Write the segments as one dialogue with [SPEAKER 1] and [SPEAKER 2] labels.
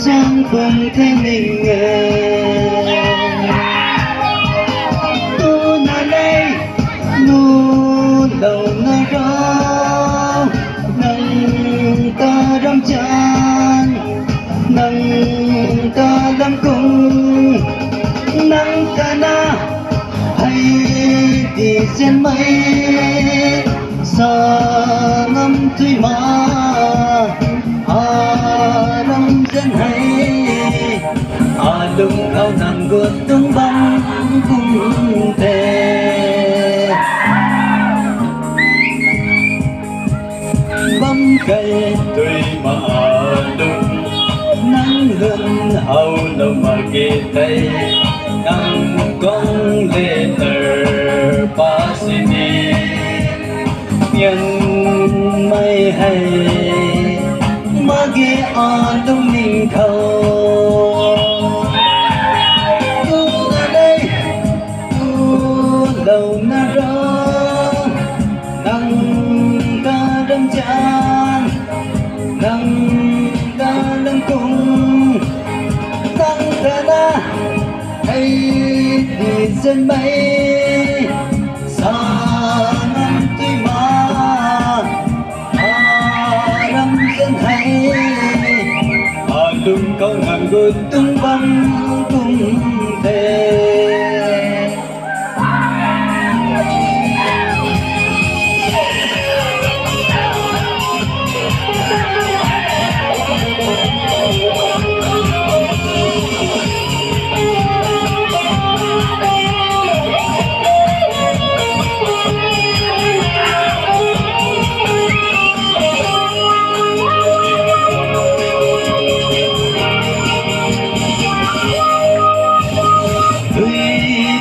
[SPEAKER 1] trang cùng thế mình tu na đây nu đầu na rau nâng ta ram chan nâng ta lam cung nâng ta na hay đi trên mây sa ngâm tươi mà lâm dân hay lung khao nàng gột tung băng cung tề bấm cây tươi mà lung nắng hơn hầu lâu mà kề tay nắng con lệ tờ pa sini nhân mây hay magi lung ninh khâu tu na đây tu đầu na rau nâng ta đâm chan nâng ta đâm cung nâng ta na hay đi dân mây sa ngâm tươi mà ram dân hay lung câu ngàn gột tung băng cung tề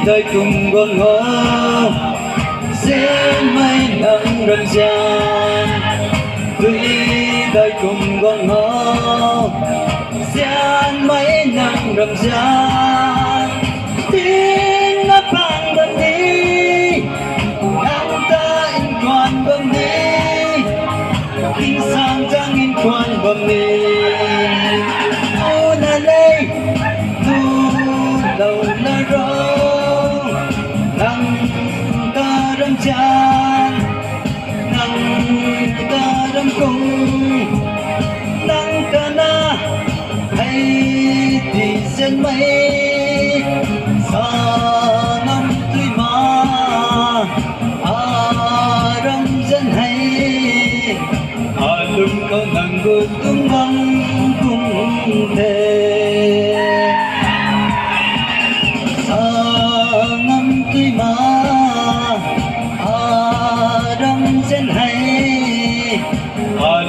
[SPEAKER 1] đời cùng gom ngó sẽ mây nắng râm gian tuy đời cùng gom ngó sẽ mây nắng râm gian tiếng nó vang bên đi nắng ta in quan bên đi kinh sang trang in quan bên đi ô na lê tu đầu na rau nâng ta ram chan nâng ta ram cung nâng ta na hay đi trên mây sa ngâm tươi mà ram dân hay lung câu nàng gột tung băng cung thề tươi mà ram dân hay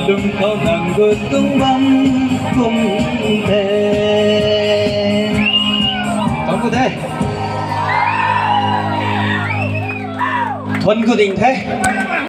[SPEAKER 1] lung khao nàng gột tung băng cung thề có cô thế thuần cô đình thế